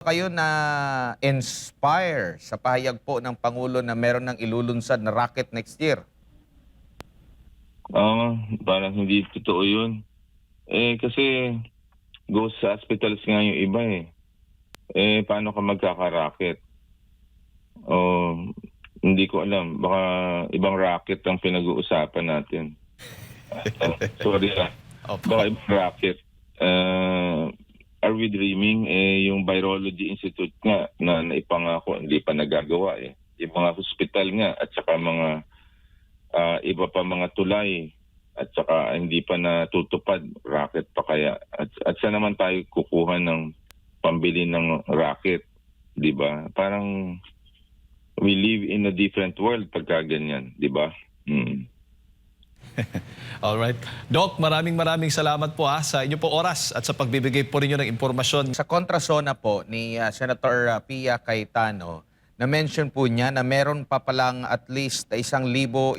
Kayo na inspire sa pahayag po ng Pangulo na meron ng ilulunsad na rocket next year? Ah, parang hindi totoo yun. Kasi ghost hospitals nga yung iba eh. Paano ka magkaka-rocket? O, hindi ko alam. Baka ibang rocket ang pinag-uusapan natin. Sorry ah. Opo. Baka ibang rocket. Are we dreaming? Yung Virology Institute nga na naipangako, hindi pa nagagawa eh. Yung mga hospital nga at saka mga iba pa mga tulay at saka hindi pa natutupad, rocket pa kaya. At saan naman tayo kukuha ng pambili ng rocket, di ba? Parang we live in a different world pagka ganyan, di ba? Alright. Doc, maraming salamat po sa inyo po oras at sa pagbibigay po ninyo ng impormasyon. Sa kontrasona po ni Senator Pia Cayetano, na-mention po niya na meron pa palang at least 1,100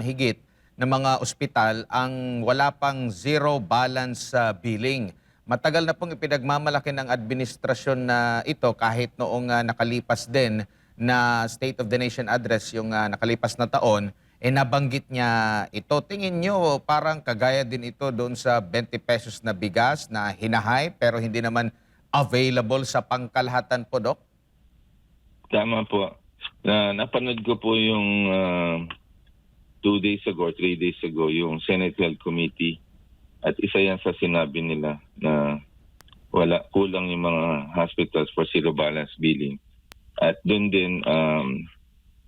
mahigit na mga ospital ang wala pang zero balance billing. Matagal na pong ipinagmamalaki ng administrasyon na ito kahit noong nakalipas din na State of the Nation address yung nakalipas na taon, nabanggit niya ito. Tingin nyo parang kagaya din ito doon sa 20 pesos na bigas na hinahay pero hindi naman available sa pangkalahatan po, Dok? Tama po. Napanood ko po yung 2 days ago, 3 days ago, yung Senate Health Committee. At isa yan sa sinabi nila na kulang yung mga hospitals for zero balance billing. At doon din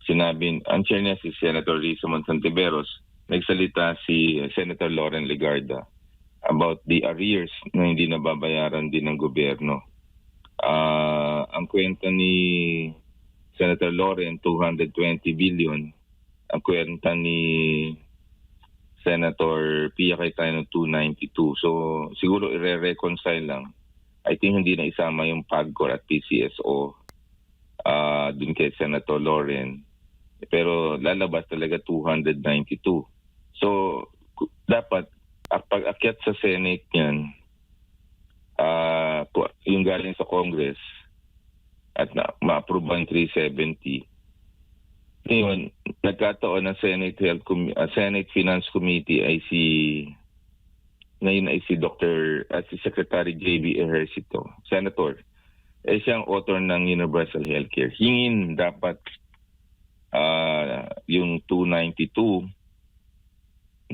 sinabi, ang chair niya si Senator Risa Monsantiveros, nagsalita si Senator Loren Legarda about the arrears na hindi nababayaran din ng gobyerno. Ang kwenta ni Senator Loren, 220 billion. Ang kwenta ni Senator Pia Cayetano, 292. So siguro i-reconcile lang. I think hindi na isama yung PAGCOR at PCSO dun kay Senator Loren. Pero lalabas talaga 292. So dapat pag akyat sa Senate yan, yung galing sa Congress at ma-approve ang 370. Ngayon, nagkataon ng Senate Finance Committee ay ngayon ay si Secretary J.B. Ejercito, Senator. Siyang author ng Universal Healthcare. Hingin dapat yung 292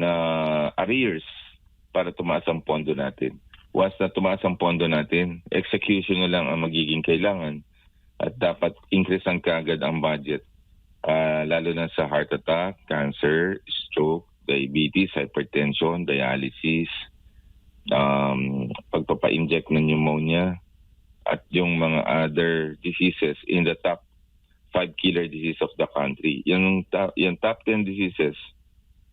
na arrears para tumaas ang pondo natin. Once na tumaas ang pondo natin, execution na lang ang magiging kailangan at dapat increase ang kaagad ang budget. Lalo na sa heart attack, cancer, stroke, diabetes, hypertension, dialysis, pagpapa-inject ng pneumonia, at yung mga other diseases in the top 5 killer diseases of the country. Yung top 10 diseases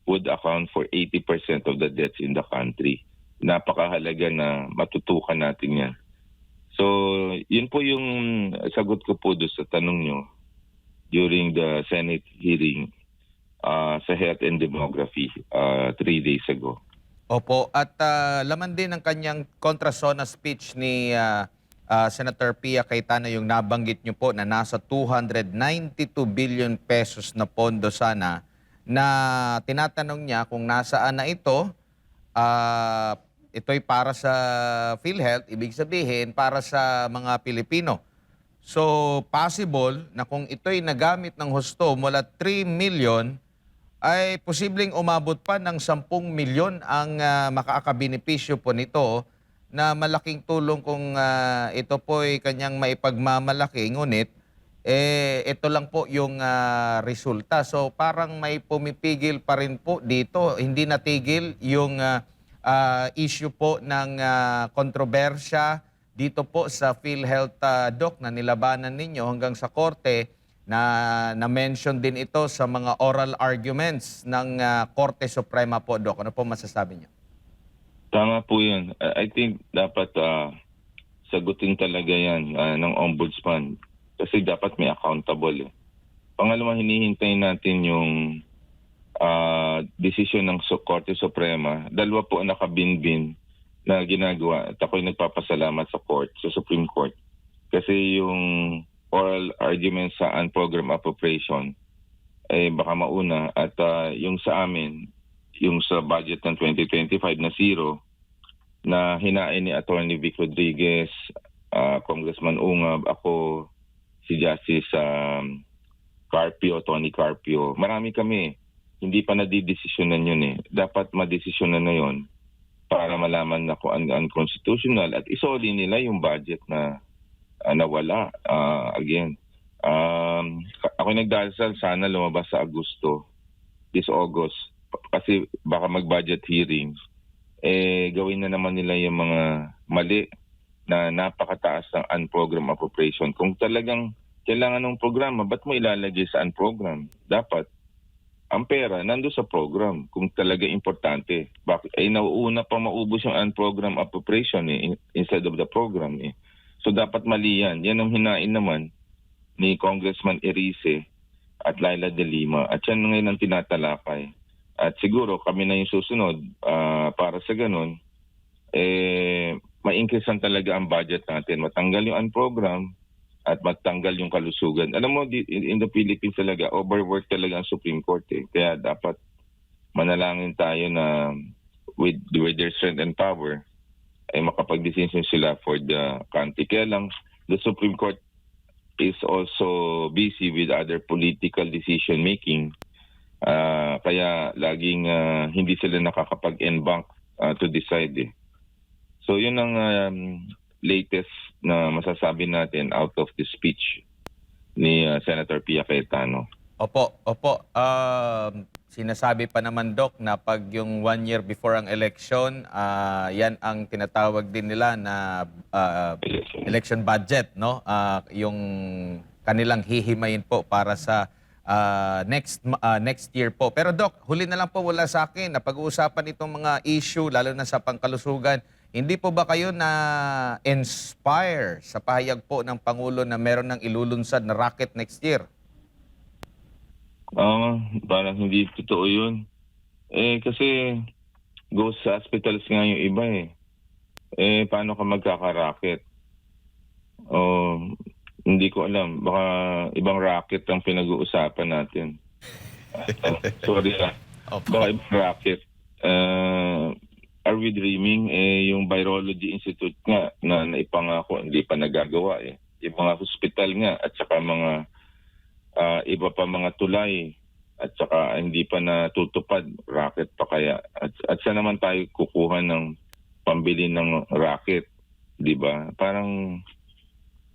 would account for 80% of the deaths in the country. Napakahalaga na matutukan natin yan. So, yun po yung sagot ko po doon sa tanong nyo during the Senate hearing sa Health and Demography 3 days ago. Opo. At laman din ng kanyang kontrasona speech ni Senator Pia Cayetano yung nabanggit nyo po na nasa 292 billion pesos na pondo sana na tinatanong niya kung nasaan na ito. Ito'y para sa PhilHealth, ibig sabihin para sa mga Pilipino. So possible na kung ito'y nagamit ng husto mula 3 million, ay posibleng umabot pa ng 10 milyon ang makakabenepisyo po nito na malaking tulong kung ito po'y kanyang maipagmamalaki. Ngunit, ito lang po yung resulta. So parang may pumipigil pa rin po dito. Hindi natigil yung issue po ng kontrobersya dito po sa PhilHealth, Doc, na nilabanan ninyo hanggang sa korte na mention din ito sa mga oral arguments ng Korte Suprema po, Doc. Ano po masasabi niyo? Tama po yun. I think dapat sagutin talaga yan ng ombudsman kasi dapat may accountable. Pangalawa, hinihintay natin yung desisyon ng Korte Suprema. Dalawa po ang nakabinbin na ginagawa at ako'y nagpapasalamat sa Supreme Court. Kasi yung oral argument sa unprogrammed appropriation, baka mauna. At yung sa amin, yung sa budget ng 2025 na zero, na hinain ni Attorney Vic Rodriguez, Congressman Ungab, ako, si Justice Carpio, Tony Carpio. Marami kami. Hindi pa nadidesisyonan yun eh. Dapat madesisyonan na yun para malaman na kung unconstitutional at isoli nila yung budget na nawala. Again, ako nagdasal sana lumabas sa Agosto, this August, kasi baka mag-budget hearings, gawin na naman nila yung mga mali na napakataas ng unprogrammed appropriation. Kung talagang kailangan ng programa, ba't mo ilalagay sa unprogrammed? Dapat ang pera nando sa program kung talaga importante. Bakit? Nauuna pa maubos yung unprogrammed appropriation instead of the program eh. So dapat mali yan. Yan ang hinain naman ni Congressman Erice at Laila de Lima. At yan ngayon ang tinatalakay. At siguro kami na yung susunod para sa ganun, ma-increasean talaga ang budget natin. Matanggal yung unprogram at matanggal yung kalusugan. Alam mo, in the Philippines talaga, overwork talaga ang Supreme Court eh. Kaya dapat manalangin tayo na with their strength and power, ay makapag-decision sila for the country. Kaya lang, the Supreme Court is also busy with other political decision-making. Kaya laging hindi sila nakakapag-en-bank to decide eh. So yun ang latest na masasabi natin out of the speech ni Senator Pia Cayetano. Opo. Sinasabi pa naman, Doc, na pag yung 1 year before ang election, yan ang tinatawag din nila na election budget, no? Yung kanilang hihimayin po para sa next year po. Pero Doc, huli na lang po wala sa akin na pag-uusapan itong mga issue, lalo na sa pangkalusugan. Hindi po ba kayo na-inspire sa pahayag po ng Pangulo na meron ng ilulunsad na rocket next year? Parang hindi totoo yun. Kasi ghost hospitals nga yung iba eh. Paano ka magkaka-rocket? Hindi ko alam. Baka ibang rocket ang pinag-uusapan natin. Sorry lang. Baka ibang rocket. Are we dreaming? Yung Virology Institute nga na naipangako, hindi pa nagagawa eh. Yung mga hospital nga at saka mga iba pa mga tulay at saka hindi pa natutupad, rocket pa kaya. At saan naman tayo kukuha ng pambili ng rocket, di ba? Parang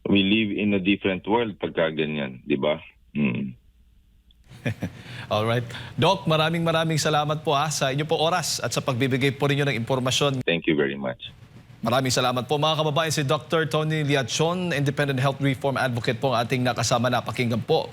we live in a different world pagka ganyan, di ba? Alright. Doc, maraming salamat po sa inyo po oras at sa pagbibigay po ninyo ng impormasyon. Thank you very much. Maraming salamat po mga kababayan. Si Dr. Tony Liachon, Independent Health Reform Advocate po ang ating nakasama na pakinggan po.